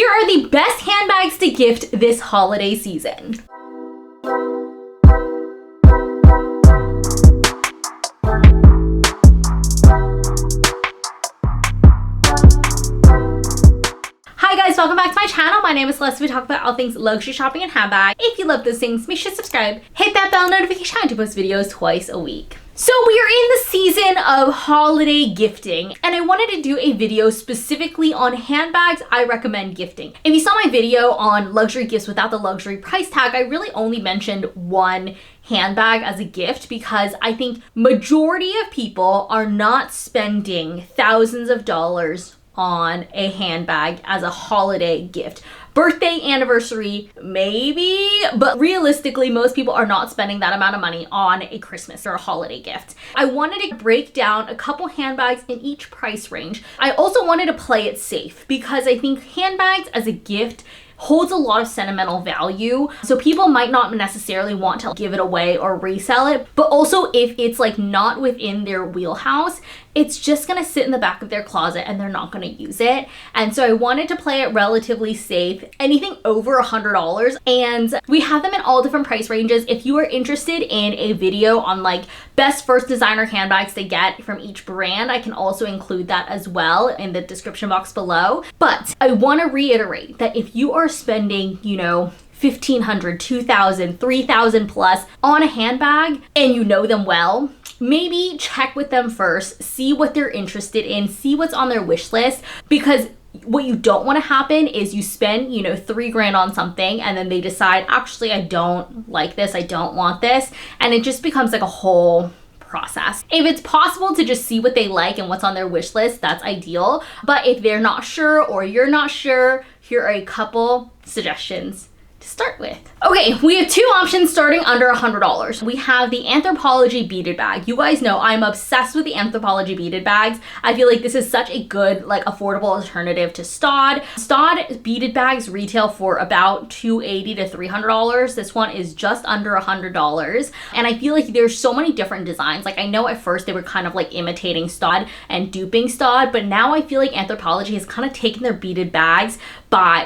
Here are the best handbags to gift this holiday season. Hi guys, welcome back to my channel. My name is Celesta. We talk about all things luxury shopping and handbag. If you love those things, make sure to subscribe, hit that bell notification to post videos twice a week. So we are in the season of holiday gifting, and I wanted to do a video specifically on handbags I recommend gifting. If you saw my video on luxury gifts without the luxury price tag, I really only mentioned one handbag as a gift because I think majority of people are not spending thousands of dollars on a handbag as a holiday gift. Birthday, anniversary, maybe, but realistically, most people are not spending that amount of money on a Christmas or a holiday gift. I wanted to break down a couple handbags in each price range. I also wanted to play it safe because I think handbags as a gift holds a lot of sentimental value. So people might not necessarily want to give it away or resell it, but also if it's like not within their wheelhouse, it's just gonna sit in the back of their closet and they're not gonna use it. And so I wanted to play it relatively safe, anything over $100. And we have them in all different price ranges. If you are interested in a video on like best first designer handbags to get from each brand, I can also include that as well in the description box below. But I wanna reiterate that if you are spending, you know, $1,500, $2,000, $3,000 plus on a handbag and you know them well, maybe check with them first, see what they're interested in, see what's on their wish list, because what you don't want to happen is you spend, you know, $3 grand on something and then they decide, actually, I don't like this, I don't want this, and it just becomes like a whole process. If it's possible to just see what they like and what's on their wish list, that's ideal. But if they're not sure or you're not sure, here are a couple suggestions to start with. Okay, we have two options starting under $100. We have the Anthropologie beaded bag. You guys know I'm obsessed with the Anthropologie beaded bags. I feel like this is such a good, like, affordable alternative to Staud. Staud beaded bags retail for about $280 to $300. This one is just under $100. And I feel like there's so many different designs. Like, I know at first they were kind of like imitating Staud and duping Staud, but now I feel like Anthropologie has kind of taken their beaded bags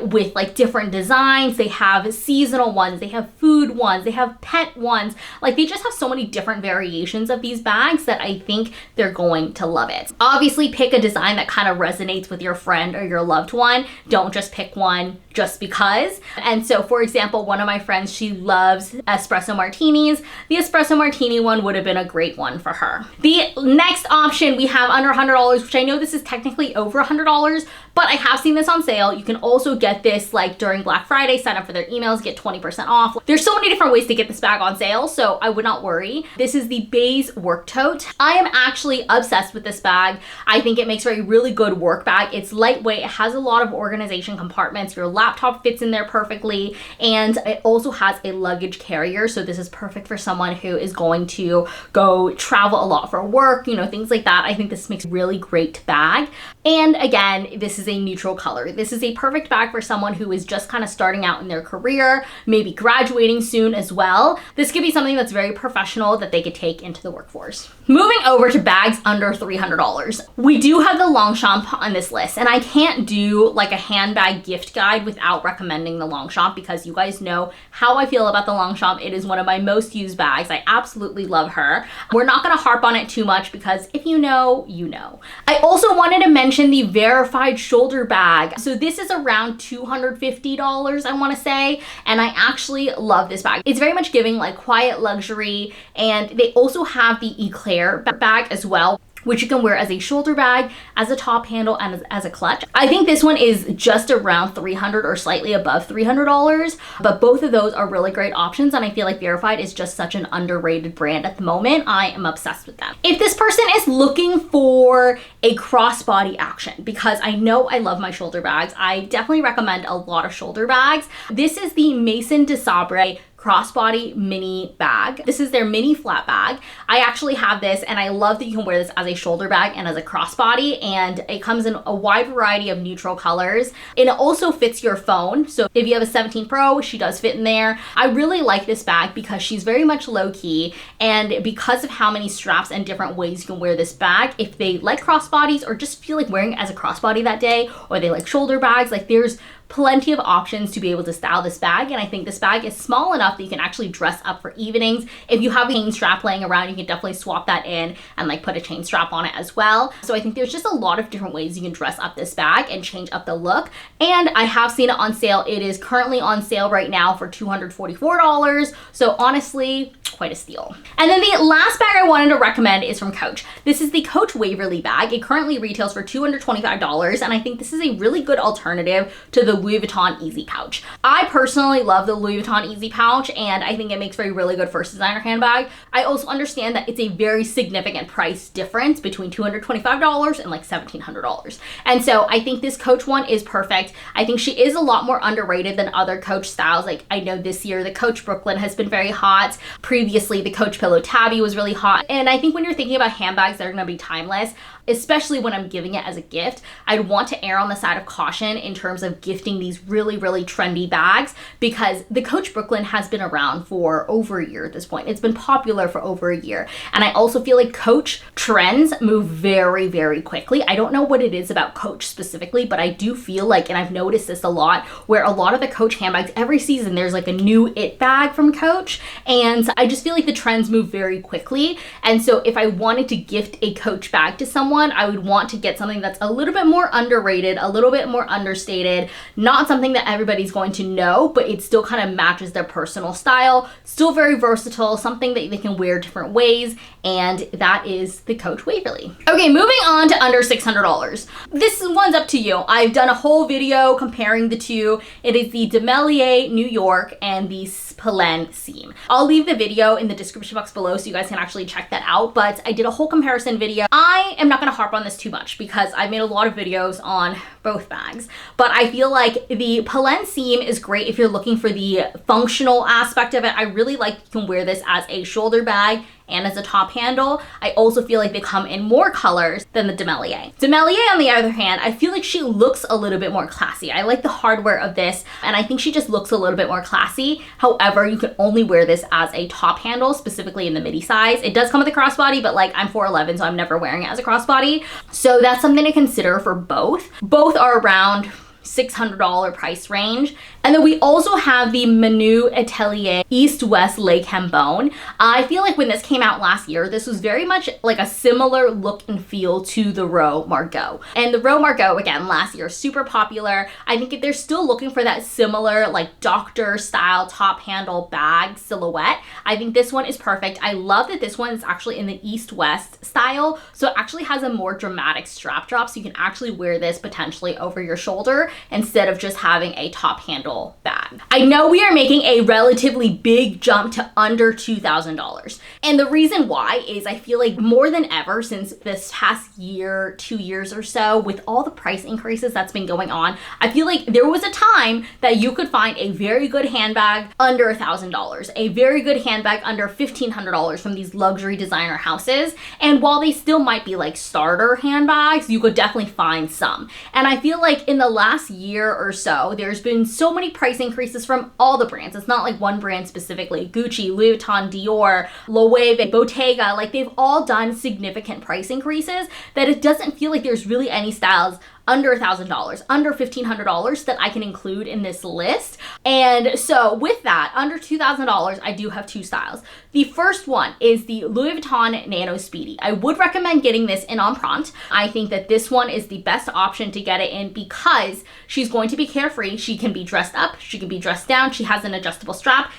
with like different designs. They have seasonal ones, they have food ones, they have pet ones. Like, they just have so many different variations of these bags that I think they're going to love it. Obviously, pick a design that kind of resonates with your friend or your loved one. Don't just pick one just because. And so, for example, one of my friends, she loves espresso martinis. The espresso martini one would have been a great one for her. The next option we have under $100, which I know this is technically over $100, but I have seen this on sale. You can also get this like during Black Friday, sign up for their emails, get 20% off. There's so many different ways to get this bag on sale, so I would not worry. This is the Baze Work Tote. I am actually obsessed with this bag. I think it makes for a really good work bag. It's lightweight, it has a lot of organization compartments. Your laptop fits in there perfectly, and it also has a luggage carrier, so this is perfect for someone who is going to go travel a lot for work, you know, things like that. I think this makes a really great bag. And again, this is a neutral color. This is a perfect bag for someone who is just kind of starting out in their career, maybe graduating soon as well. This could be something that's very professional that they could take into the workforce. Moving over to bags under $300. We do have the Longchamp on this list, and I can't do like a handbag gift guide without recommending the Longchamp because you guys know how I feel about the Longchamp. It is one of my most used bags. I absolutely love her. We're not gonna harp on it too much because if you know, you know. I also wanted to mention the Verified shoulder bag. So this is around $250, I wanna say, and I actually love this bag. It's very much giving like quiet luxury, and they also have the Eclair bag as well, which you can wear as a shoulder bag, as a top handle, and as a clutch. I think this one is just around $300 or slightly above $300, but both of those are really great options, and I feel like Verified is just such an underrated brand at the moment. I am obsessed with them. If this person is looking for a crossbody action, because I know I love my shoulder bags, I definitely recommend a lot of shoulder bags. This is the Maison de Sabre crossbody mini bag. This is their mini flat bag. I actually have this, and I love that you can wear this as a shoulder bag and as a crossbody, and it comes in a wide variety of neutral colors. And it also fits your phone. So if you have a 17 Pro, she does fit in there. I really like this bag because she's very much low key, and because of how many straps and different ways you can wear this bag, if they like crossbodies or just feel like wearing it as a crossbody that day, or they like shoulder bags, like there's plenty of options to be able to style this bag, and I think this bag is small enough that you can actually dress up for evenings. If you have a chain strap laying around, you can definitely swap that in and like put a chain strap on it as well. So I think there's just a lot of different ways you can dress up this bag and change up the look. And I have seen it on sale. It is currently on sale right now for $244. So honestly, quite a steal. And then the last bag I wanted to recommend is from Coach. This is the Coach Waverly bag. It currently retails for $225, and I think this is a really good alternative to the Louis Vuitton Easy Pouch. I personally love the Louis Vuitton Easy Pouch, and I think it makes for a really good first designer handbag. I also understand that it's a very significant price difference between $225 and like $1,700. And so I think this Coach one is perfect. I think she is a lot more underrated than other Coach styles. Like I know this year the Coach Brooklyn has been very hot. Previously the Coach Pillow Tabby was really hot. And I think when you're thinking about handbags that are gonna be timeless, especially when I'm giving it as a gift, I'd want to err on the side of caution in terms of gifting these really, really trendy bags, because the Coach Brooklyn has been around for over a year at this point. It's been popular for over a year. And I also feel like Coach trends move very, very quickly. I don't know what it is about Coach specifically, but I do feel like, and I've noticed this a lot, where a lot of the Coach handbags, every season there's like a new it bag from Coach. And I just feel like the trends move very quickly. And so if I wanted to gift a Coach bag to someone, I would want to get something that's a little bit more underrated, a little bit more understated, not something that everybody's going to know, but it still kind of matches their personal style, still very versatile, something that they can wear different ways, and that is the Coach Waverly. Okay, moving on to under $600. This one's up to you. I've done a whole video comparing the two. It is the Demelier New York and the Pelen seam. I'll leave the video in the description box below so you guys can actually check that out, but I did a whole comparison video. I am not gonna harp on this too much because I've made a lot of videos on both bags, but I feel like the Pelen seam is great if you're looking for the functional aspect of it. I really like you can wear this as a shoulder bag and as a top handle. I also feel like they come in more colors than the Demelier. Demelier, on the other hand, I feel like she looks a little bit more classy. I like the hardware of this, and I think she just looks a little bit more classy. However, you can only wear this as a top handle, specifically in the midi size. It does come with a crossbody, but like I'm 4'11", so I'm never wearing it as a crossbody. So that's something to consider for both. Both are around $600 price range. And then we also have the Menu Atelier East-West Lake Hembone. I feel like when this came out last year, this was very much like a similar look and feel to the Roe Margot. And the Roe Margot, again, last year, super popular. I think if they're still looking for that similar like doctor style top handle bag silhouette, I think this one is perfect. I love that this one is actually in the East-West style. So it actually has a more dramatic strap drop. So you can actually wear this potentially over your shoulder instead of just having a top handle bag. I know we are making a relatively big jump to under $2,000. And the reason why is I feel like more than ever since this past year, 2 years or so, with all the price increases that's been going on, I feel like there was a time that you could find a very good handbag under $1,000, a very good handbag under $1,500 from these luxury designer houses. And while they still might be like starter handbags, you could definitely find some. And I feel like in the last year or so, there's been so many price increases from all the brands. It's not like one brand specifically. Gucci, Louis Vuitton, Dior, Loewe, Bottega, like they've all done significant price increases that it doesn't feel like there's really any styles under $1,000, under $1,500 that I can include in this list. And so with that, under $2,000, I do have two styles. The first one is the Louis Vuitton Nano Speedy. I would recommend getting this in Empreinte. I think that this one is the best option to get it in because she's going to be carefree. She can be dressed up, she can be dressed down, she has an adjustable strap,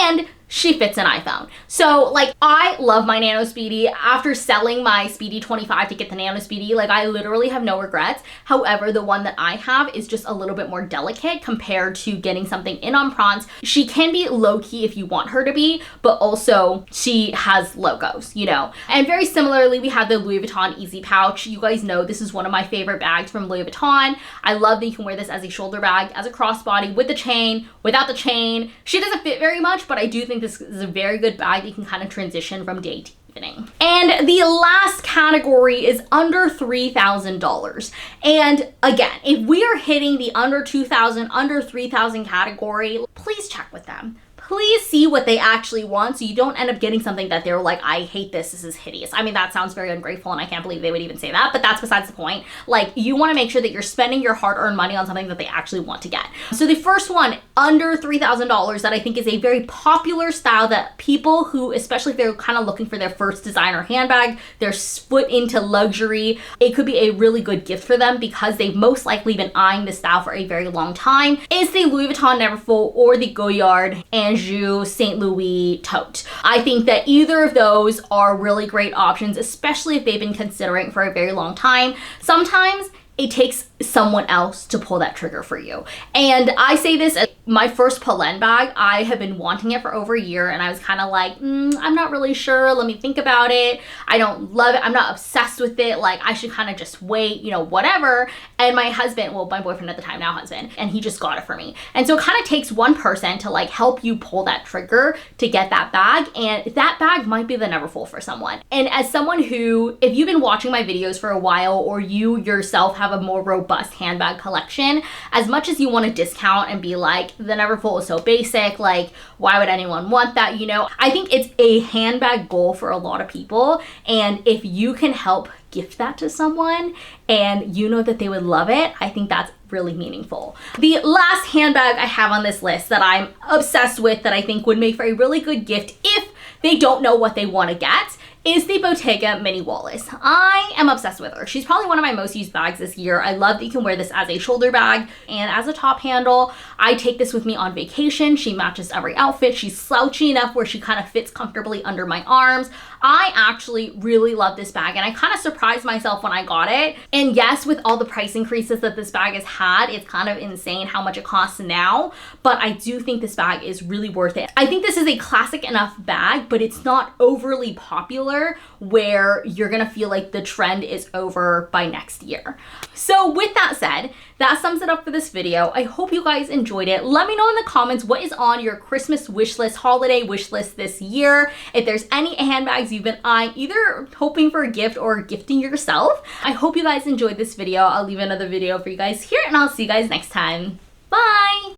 and she fits an iPhone. So like I love my Nano Speedy. After selling my Speedy 25 to get the Nano Speedy, like I literally have no regrets. However, the one that I have is just a little bit more delicate compared to getting something in Empreinte. She can be low-key if you want her to be, but also she has logos, you know. And very similarly, we have the Louis Vuitton Easy Pouch. You guys know this is one of my favorite bags from Louis Vuitton. I love that you can wear this as a shoulder bag, as a crossbody, with the chain, without the chain. She doesn't fit very much, but I do think this is a very good bag that you can kind of transition from day to evening. And the last category is under $3,000. And again, if we are hitting the under $2,000, under $3,000 category, please check with them. please see what they actually want so you don't end up getting something that they're like, I hate this, this is hideous. I mean, that sounds very ungrateful and I can't believe they would even say that, but that's besides the point. Like, you want to make sure that you're spending your hard-earned money on something that they actually want to get. So the first one, under $3,000, that I think is a very popular style that people who, especially if they're kind of looking for their first designer handbag, they're split into luxury, it could be a really good gift for them because they've most likely been eyeing this style for a very long time, is the Louis Vuitton Neverfull or the Goyard Anjou St. Louis tote. I think that either of those are really great options, especially if they've been considering for a very long time. Sometimes it takes someone else to pull that trigger for you. And I say this as my first Polen bag. I have been wanting it for over a year and I was kind of like, I'm not really sure. Let me think about it. I don't love it. I'm not obsessed with it. Like, I should kind of just wait, you know, whatever. And my husband, well, my boyfriend at the time, now husband, and he just got it for me. And so it kind of takes one person to like help you pull that trigger to get that bag. And that bag might be the Neverfull for someone. And as someone who, if you've been watching my videos for a while or you yourself have a more robust handbag collection, as much as you want to discount and be like, the Neverfull is so basic, like, why would anyone want that? You know, I think it's a handbag goal for a lot of people. And if you can help gift that to someone and you know that they would love it, I think that's really meaningful. The last handbag I have on this list that I'm obsessed with, that I think would make for a really good gift if they don't know what they want to get, is the Bottega Mini Wallis. I am obsessed with her. She's probably one of my most used bags this year. I love that you can wear this as a shoulder bag and as a top handle. I take this with me on vacation. She matches every outfit. She's slouchy enough where she kind of fits comfortably under my arms. I actually really love this bag and I kind of surprised myself when I got it. And yes, with all the price increases that this bag has had, it's kind of insane how much it costs now, but I do think this bag is really worth it. I think this is a classic enough bag, but it's not overly popular where you're gonna feel like the trend is over by next year. So with that said, that sums it up for this video. I hope you guys enjoyed it. Let me know in the comments what is on your Christmas wish list, holiday wish list this year. If there's any handbags you've been eyeing, either hoping for a gift or gifting yourself. I hope you guys enjoyed this video. I'll leave another video for you guys here and I'll see you guys next time. Bye!